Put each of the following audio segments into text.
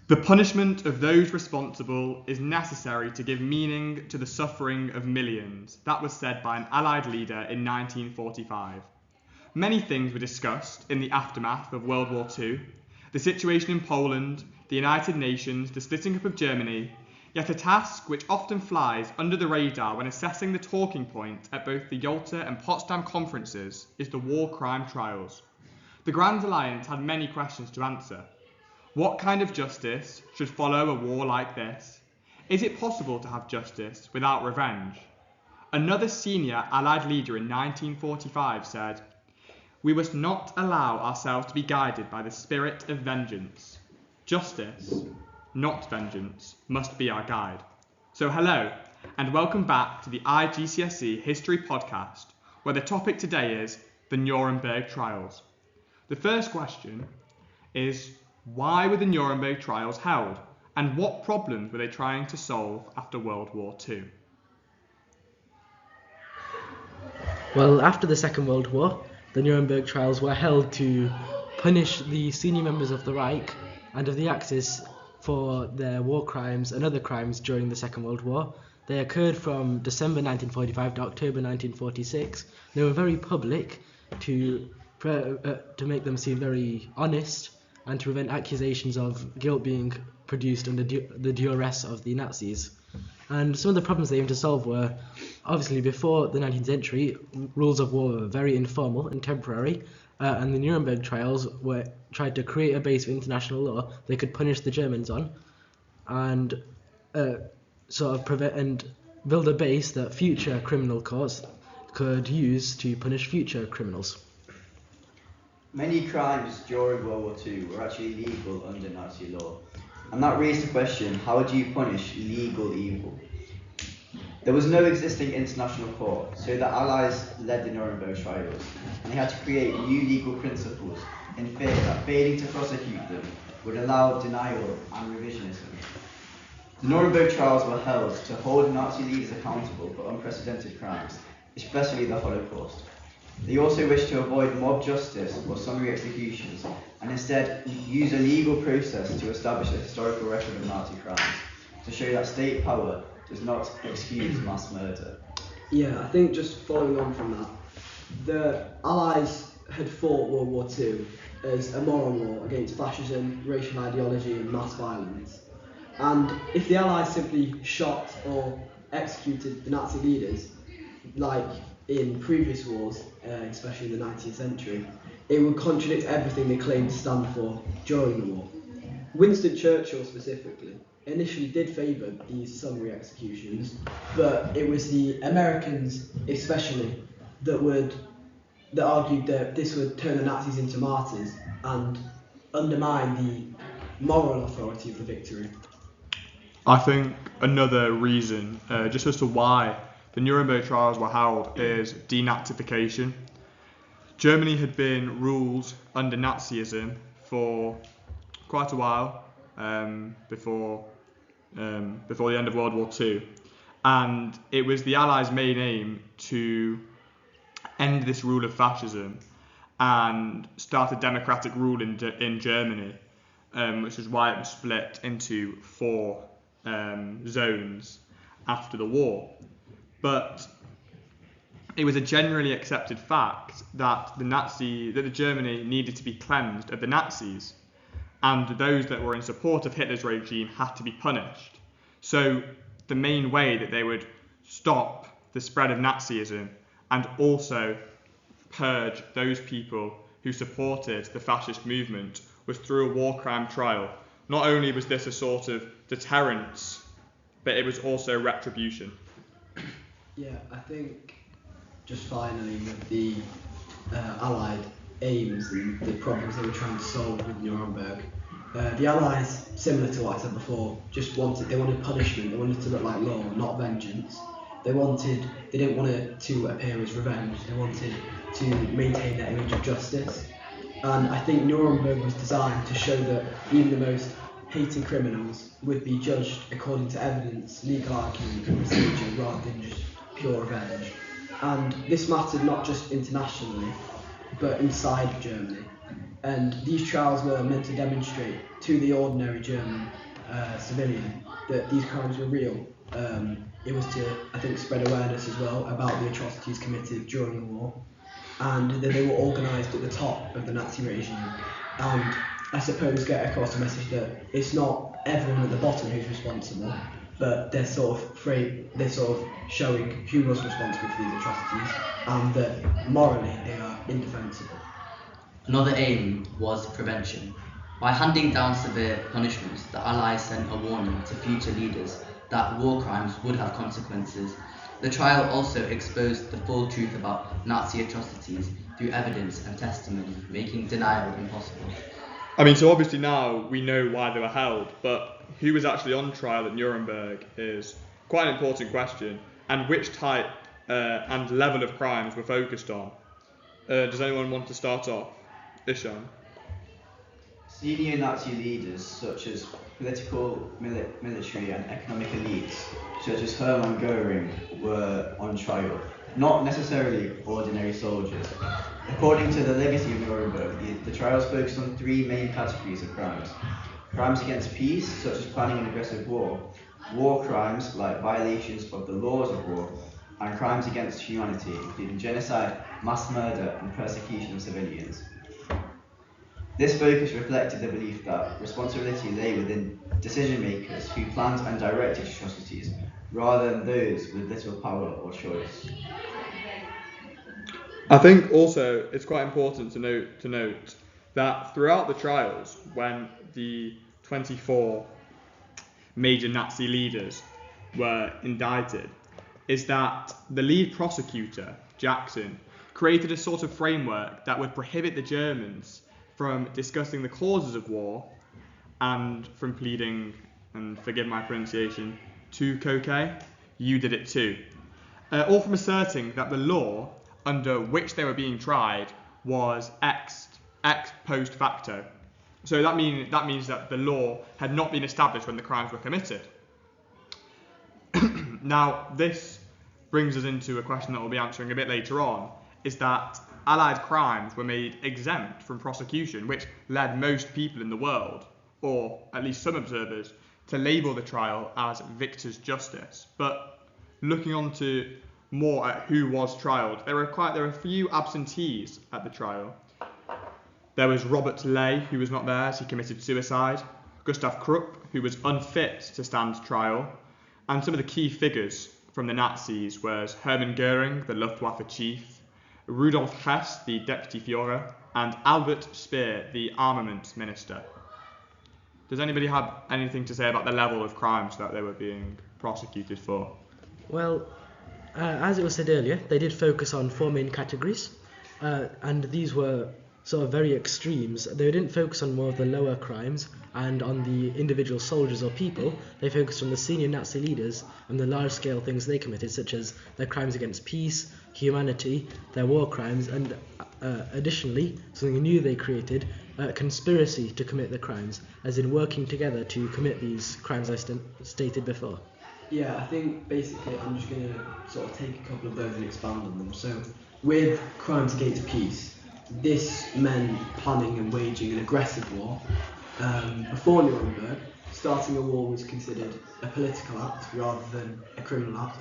The punishment of those responsible is necessary to give meaning to the suffering of millions. That was said by an Allied leader in 1945. Many things were discussed in the aftermath of World War II, the situation in Poland, the United Nations, the splitting up of Germany, yet a task which often flies under the radar when assessing the talking point at both the Yalta and Potsdam conferences is the war crime trials. The Grand Alliance had many questions to answer. What kind of justice should follow a war like this? Is it possible to have justice without revenge? Another senior Allied leader in 1945 said, "We must not allow ourselves to be guided by the spirit of vengeance. Justice, not vengeance, must be our guide." So hello, and welcome back to the IGCSE History Podcast, where the topic today is the Nuremberg Trials. The first question is, why were the Nuremberg Trials held, and what problems were they trying to solve after World War II? Well, after the Second World War, the Nuremberg Trials were held to punish the senior members of the Reich and of the Axis for their war crimes and other crimes during the Second World War. They occurred from December 1945 to October 1946. They were very public to make them seem very honest and to prevent accusations of guilt being produced under the duress of the Nazis. And some of the problems they aimed to solve were, obviously before the 19th century, rules of war were very informal and temporary, and the Nuremberg trials tried to create a base for international law they could punish the Germans on, and build a base that future criminal courts could use to punish future criminals. Many crimes during World War II were actually legal under Nazi law, and that raised the question, how do you punish legal evil? There was no existing international court, so the Allies led the Nuremberg trials, and they had to create new legal principles in fear that failing to prosecute them would allow denial and revisionism. The Nuremberg trials were held to hold Nazi leaders accountable for unprecedented crimes, especially the Holocaust. They also wished to avoid mob justice or summary executions, and instead use a legal process to establish a historical record of Nazi crimes, to show that state power does not excuse mass murder. Yeah, I think just following on from that, the Allies had fought World War II as a moral war against fascism, racial ideology and mass violence. And if the Allies simply shot or executed the Nazi leaders, like in previous wars, especially in the 19th century, it would contradict everything they claimed to stand for during the war. Winston Churchill specifically initially did favour these summary executions, but it was the Americans especially that argued that this would turn the Nazis into martyrs and undermine the moral authority of the victory. I think another reason, just as to why the Nuremberg trials were held, is denazification. Germany had been ruled under Nazism for quite a while before the end of World War II, and it was the Allies' main aim to end this rule of fascism and start a democratic rule in Germany, which is why it was split into four zones after the war. But it was a generally accepted fact that that Germany needed to be cleansed of the Nazis, and those that were in support of Hitler's regime had to be punished. So the main way that they would stop the spread of Nazism and also purge those people who supported the fascist movement was through a war crime trial. Not only was this a sort of deterrence, but it was also retribution. Yeah, I think just finally with the Allied aims and the problems they were trying to solve with Nuremberg, the Allies, similar to what I said before, they wanted punishment. They wanted it to look like law, not vengeance. They didn't want it to appear as revenge. They wanted to maintain their image of justice. And I think Nuremberg was designed to show that even the most hated criminals would be judged according to evidence, legal argument and procedure rather than just pure revenge. And this mattered not just internationally, but inside Germany. And these trials were meant to demonstrate to the ordinary German civilian that these crimes were real. It was to, I think, spread awareness as well about the atrocities committed during the war, and that they were organised at the top of the Nazi regime. And I suppose get across a message that it's not everyone at the bottom who's responsible, but they're sort of showing who was responsible for these atrocities, and that morally they are indefensible. Another aim was prevention. By handing down severe punishments, the Allies sent a warning to future leaders that war crimes would have consequences. The trial also exposed the full truth about Nazi atrocities through evidence and testimony, making denial impossible. I mean, so obviously now we know why they were held, but who was actually on trial at Nuremberg is quite an important question, and which type and level of crimes were focused on. Does anyone want to start off? Ishan? Senior Nazi leaders such as political, military and economic elites, such as Hermann Göring, were on trial, not necessarily ordinary soldiers. According to the legacy of Nuremberg, the trials focused on three main categories of crimes. Crimes against peace, such as planning an aggressive war crimes like violations of the laws of war, and crimes against humanity, including genocide, mass murder and persecution of civilians. This focus reflected the belief that responsibility lay within decision makers who planned and directed atrocities, rather than those with little power or choice. I think also it's quite important to note that throughout the trials, when the 24 major Nazi leaders were indicted, is that the lead prosecutor, Jackson, created a sort of framework that would prohibit the Germans from discussing the causes of war and from pleading, and forgive my pronunciation, tu coque, you did it too, or from asserting that the law under which they were being tried was ex post facto. So that means that the law had not been established when the crimes were committed. Now, this brings us into a question that we'll be answering a bit later on, is that Allied crimes were made exempt from prosecution, which led most people in the world, or at least some observers, to label the trial as victor's justice. But looking on to more at who was trialled, there were a few absentees at the trial. There was Robert Ley, who was not there as he committed suicide, Gustav Krupp, who was unfit to stand trial, and some of the key figures from the Nazis was Hermann Göring, the Luftwaffe chief, Rudolf Hess, the deputy Führer, and Albert Speer, the armaments minister. Does anybody have anything to say about the level of crimes that they were being prosecuted for? Well, as it was said earlier, they did focus on four main categories, and these were sort of very extremes. They didn't focus on more of the lower crimes and on the individual soldiers or people. They focused on the senior Nazi leaders and the large-scale things they committed, such as their crimes against peace, humanity, their war crimes, and additionally, something new they created, conspiracy to commit the crimes, as in working together to commit these crimes I stated before. Yeah, I think basically I'm just going to sort of take a couple of those and expand on them. So, with crimes against peace, this meant planning and waging an aggressive war. Before Nuremberg, starting a war was considered a political act rather than a criminal act.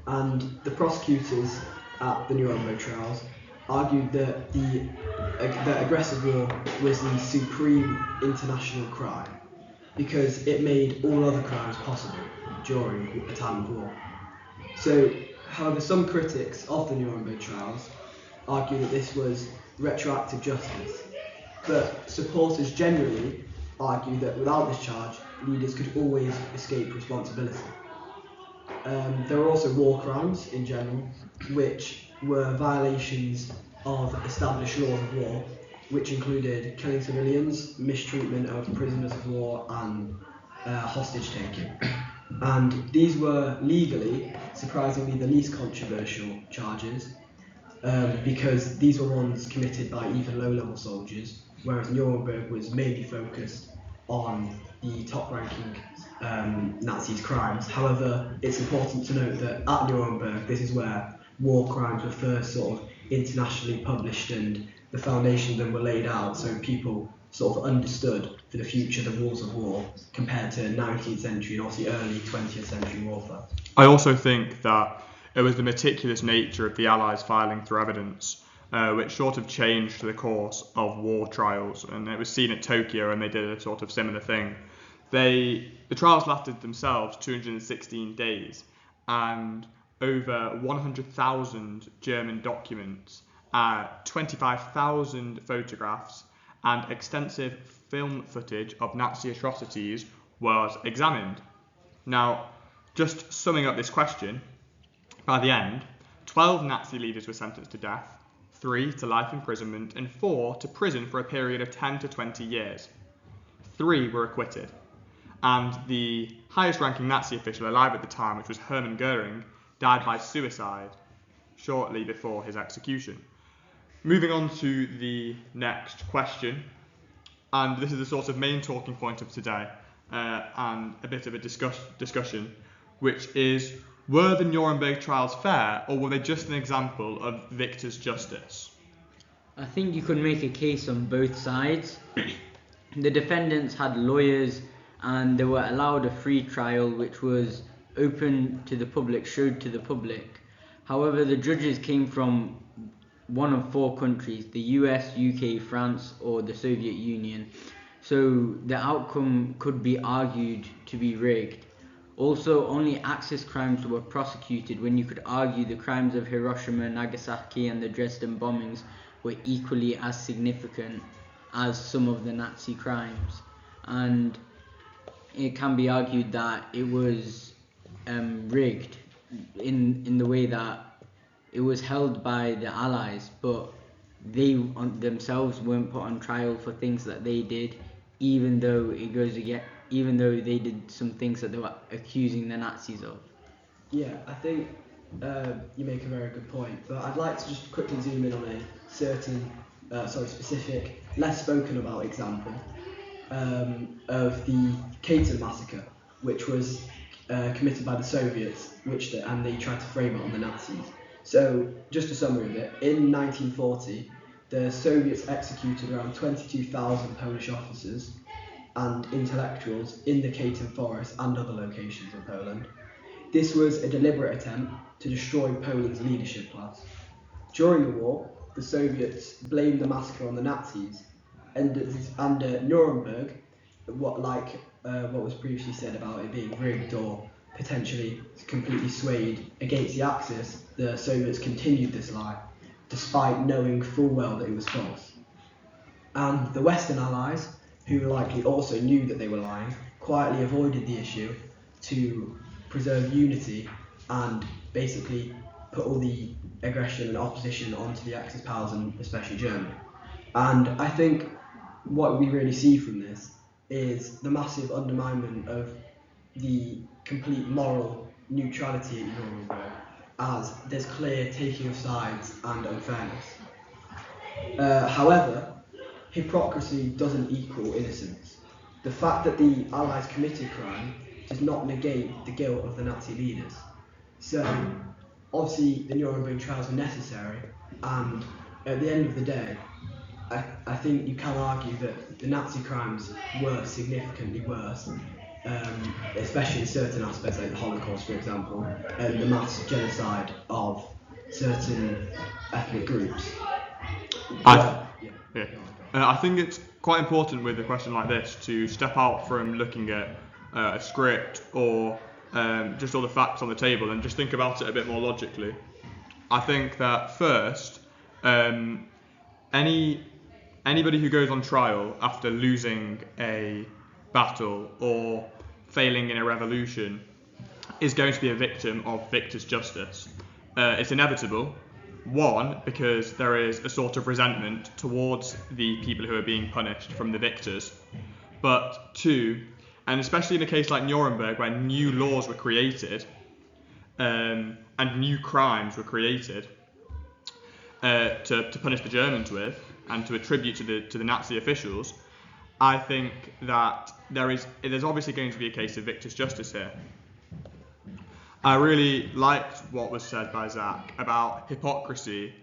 And the prosecutors at the Nuremberg Trials argued that the aggressive war was the supreme international crime because it made all other crimes possible during a time of war. So, however, some critics of the Nuremberg Trials argue that this was retroactive justice, but supporters generally argue that without this charge, leaders could always escape responsibility. There were also war crimes in general, which were violations of established laws of war, which included killing civilians, mistreatment of prisoners of war, and hostage taking. And these were legally, surprisingly, the least controversial charges, because these were ones committed by even low-level soldiers, whereas Nuremberg was mainly focused on the top-ranking Nazis' crimes. However, it's important to note that at Nuremberg, this is where war crimes were first sort of internationally published and the foundations of them were laid out so people sort of understood for the future the rules of war compared to 19th century and obviously early 20th century warfare. I also think that it was the meticulous nature of the Allies filing through evidence which sort of changed the course of war trials, and it was seen at Tokyo, and they did a sort of similar thing. The trials lasted themselves 216 days, and over 100,000 German documents, 25,000 photographs, and extensive film footage of Nazi atrocities was examined. Now, just summing up this question, by the end, 12 Nazi leaders were sentenced to death, 3 to life imprisonment, and 4 to prison for a period of 10 to 20 years. 3 were acquitted. And the highest ranking Nazi official alive at the time, which was Hermann Göring, died by suicide shortly before his execution. Moving on to the next question, and this is the sort of main talking point of today, and a bit of a discussion, which is, were the Nuremberg trials fair, or were they just an example of victor's justice? I think you could make a case on both sides. The defendants had lawyers and they were allowed a free trial which was open to the public, showed to the public. However, the judges came from one of 4 countries, the US, UK, France or the Soviet Union. So the outcome could be argued to be rigged. Also, only Axis crimes were prosecuted when you could argue the crimes of Hiroshima, Nagasaki and the Dresden bombings were equally as significant as some of the Nazi crimes. And it can be argued that it was rigged in the way that it was held by the Allies, but they themselves weren't put on trial for things that they did, even though they did some things that they were accusing the Nazis of. Yeah, I think you make a very good point, but I'd like to just quickly zoom in on a certain, specific, less spoken about example of the Katyn massacre, which was committed by the Soviets, and they tried to frame it on the Nazis. So, just a summary of it, in 1940, the Soviets executed around 22,000 Polish officers and intellectuals in the Katyn forest and other locations in Poland. This was a deliberate attempt to destroy Poland's leadership class. During the war, the Soviets blamed the massacre on the Nazis, and Nuremberg, what was previously said about it being rigged or potentially completely swayed against the Axis, the Soviets continued this lie, despite knowing full well that it was false. And the Western Allies, who likely also knew that they were lying, quietly avoided the issue to preserve unity and basically put all the aggression and opposition onto the Axis powers, and especially Germany. And I think what we really see from this is the massive underminement of the complete moral neutrality at Nuremberg, as there's clear taking of sides and unfairness. However, hypocrisy doesn't equal innocence. The fact that the Allies committed crime does not negate the guilt of the Nazi leaders. So, obviously, the Nuremberg trials were necessary, and at the end of the day, I think you can argue that the Nazi crimes were significantly worse, especially in certain aspects like the Holocaust, for example, and the mass genocide of certain ethnic groups. I think it's quite important with a question like this to step out from looking at a script or just all the facts on the table and just think about it a bit more logically. I think that first, anybody who goes on trial after losing a battle or failing in a revolution is going to be a victim of victor's justice. It's inevitable. 1, because there is a sort of resentment towards the people who are being punished from the victors. But 2, and especially in a case like Nuremberg, where new laws were created and new crimes were created to punish the Germans with and to attribute to the Nazi officials, I think that there's obviously going to be a case of victor's justice here. I really liked what was said by Zach about hypocrisy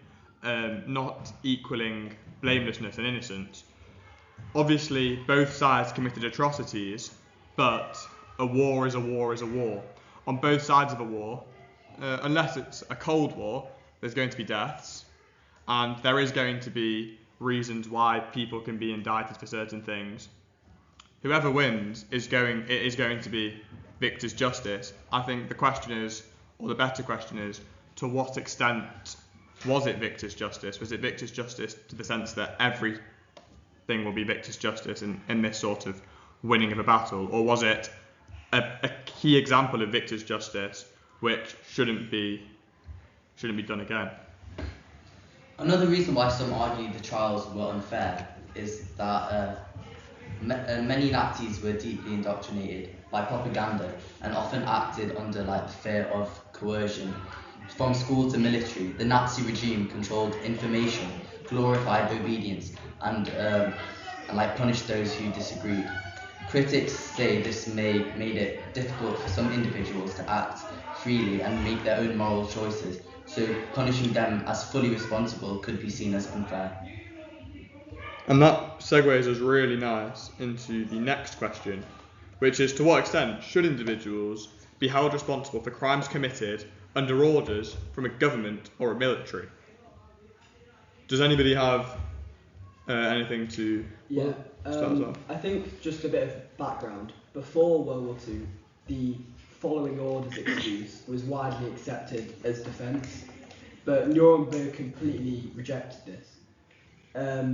not equaling blamelessness and innocence. Obviously, both sides committed atrocities, but a war is a war is a war. On both sides of a war, unless it's a Cold War, there's going to be deaths, and there is going to be reasons why people can be indicted for certain things. Whoever wins is going to be victor's justice. I think the question is, or the better question is, to what extent was it victor's justice? Was it victor's justice to the sense that everything will be victor's justice in this sort of winning of a battle, or was it a key example of victor's justice which shouldn't be done again? Another reason why some argue the trials were unfair is that many Nazis were deeply indoctrinated by propaganda and often acted under fear of coercion. From school to military, the Nazi regime controlled information, glorified obedience, and punished those who disagreed. Critics say this made it difficult for some individuals to act freely and make their own moral choices, so punishing them as fully responsible could be seen as unfair. And that segues us really nice into the next question, which is, to what extent should individuals be held responsible for crimes committed under orders from a government or a military? Does anybody have anything to start us off? I think just a bit of background. Before World War II, the following orders excuse was widely accepted as defence, but Nuremberg completely rejected this.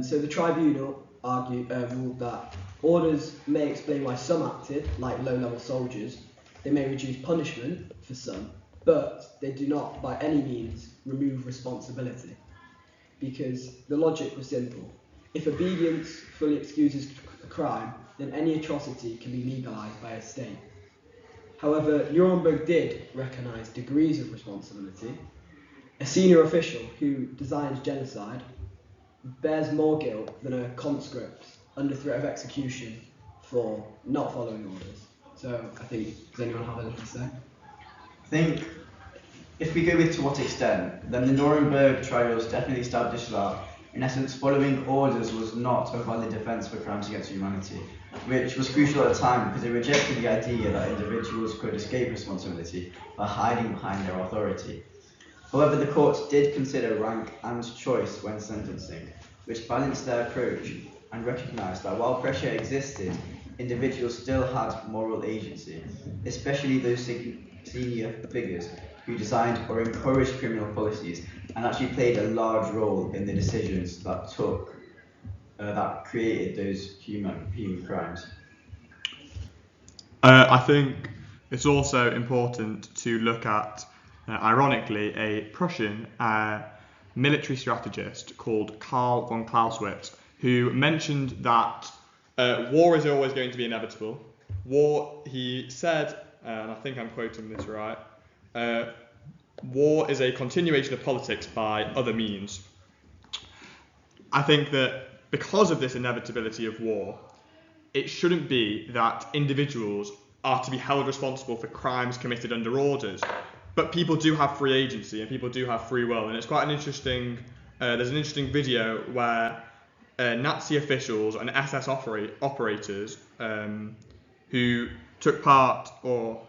So the tribunal ruled that orders may explain why some acted, like low-level soldiers. They may reduce punishment for some, but they do not by any means remove responsibility, because the logic was simple. If obedience fully excuses a crime, then any atrocity can be legalised by a state. However, Nuremberg did recognise degrees of responsibility. A senior official who designs genocide bears more guilt than a conscript under threat of execution for not following orders. So I think, does anyone have anything to say? I think if we go with to what extent, then the Nuremberg Trials definitely established that, in essence, following orders was not a valid defence for crimes against humanity, which was crucial at the time because it rejected the idea that individuals could escape responsibility by hiding behind their authority. However, the courts did consider rank and choice when sentencing, which balanced their approach and recognised that while pressure existed, individuals still had moral agency, especially those senior figures who designed or encouraged criminal policies and actually played a large role in the decisions that created those human crimes. I think it's also important to look at, ironically, a Prussian military strategist called Karl von Clausewitz, who mentioned that war is always going to be inevitable. War, he said, and I think I'm quoting this right, war is a continuation of politics by other means. I think that because of this inevitability of war, it shouldn't be that individuals are to be held responsible for crimes committed under orders, but people do have free agency and people do have free will. And it's quite an interesting, there's an interesting video where Nazi officials and SS operators who took part or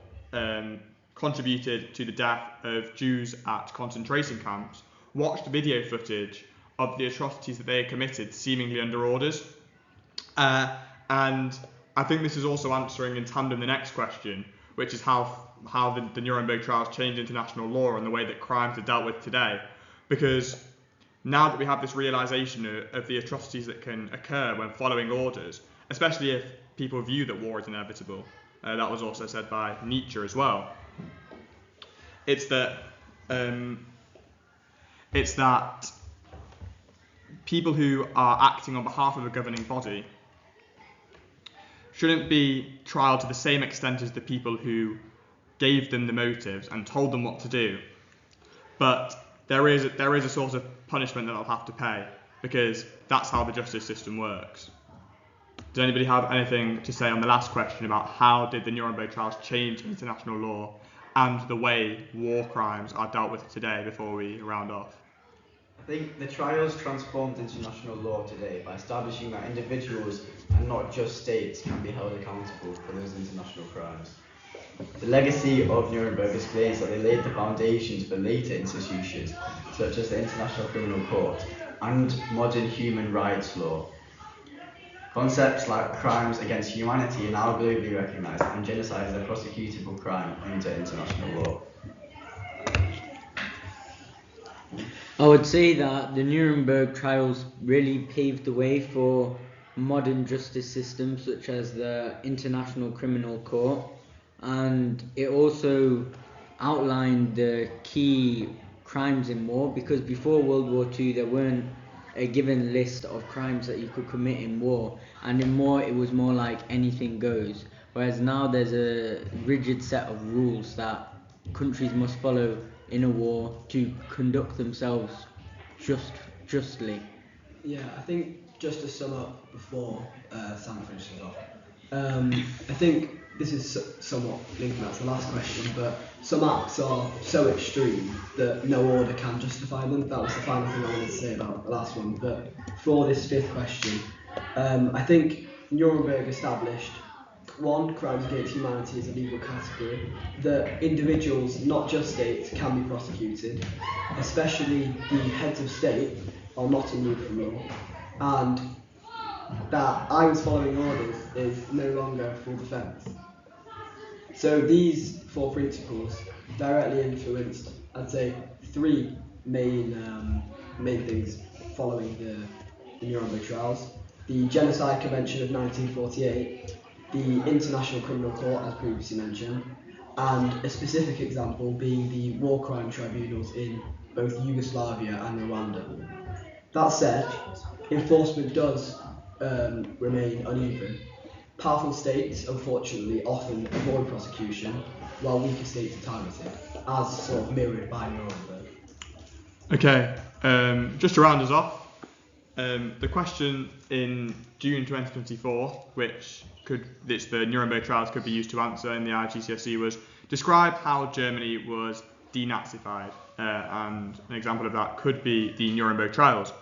contributed to the death of Jews at concentration camps watched video footage of the atrocities that they had committed seemingly under orders. And I think this is also answering in tandem the next question, which is how the Nuremberg Trials changed international law and the way that crimes are dealt with today. Because now that we have this realisation of the atrocities that can occur when following orders, especially if people view that war is inevitable, that was also said by Nietzsche as well, it's that people who are acting on behalf of a governing body shouldn't be tried to the same extent as the people who gave them the motives and told them what to do. But there is a sort of punishment that they'll have to pay, because that's how the justice system works. Does anybody have anything to say on the last question about how did the Nuremberg Trials change international law and the way war crimes are dealt with today before we round off? I think the trials transformed international law today by establishing that individuals and not just states can be held accountable for those international crimes. The legacy of Nuremberg explains that they laid the foundations for later institutions, such as the International Criminal Court and modern human rights law. Concepts like crimes against humanity are now globally recognised, and genocide is a prosecutable crime under international law. I would say that the Nuremberg trials really paved the way for modern justice systems such as the International Criminal Court, and it also outlined the key crimes in war, because before World War II there weren't a given list of crimes that you could commit in war, and in war it was more like anything goes, whereas now there's a rigid set of rules that countries must follow in a war to conduct themselves justly. Yeah, I think just to sum up before Sam finishes off, I think this is somewhat linking back to the last question, but some acts are so extreme that no order can justify them. That was the final thing I wanted to say about the last one. But for this fifth question, I think Nuremberg established, one, crimes against humanity is a legal category, that individuals, not just states, can be prosecuted, especially the heads of state are not immune from law, and that I was following orders is no longer full defence. So these four principles directly influenced, I'd say, three main things following the Nuremberg trials: the Genocide Convention of 1948, the International Criminal Court, as previously mentioned, and a specific example being the war crime tribunals in both Yugoslavia and Rwanda. That said, enforcement does remain uneven. Powerful states, unfortunately, often avoid prosecution, while weaker states are targeted, as sort of mirrored by Nuremberg. Okay, just to round us off, the question in June 2024, which the Nuremberg trials could be used to answer in the IGCSE, was describe how Germany was denazified, and an example of that could be the Nuremberg trials.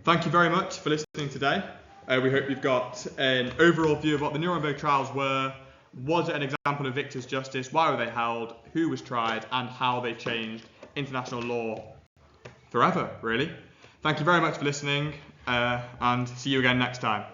Thank you very much for listening today. We hope you've got an overall view of what the Nuremberg trials were. Was it an example of victors' justice? Why were they held? Who was tried? And how they changed international law forever, really. Thank you very much for listening, and see you again next time.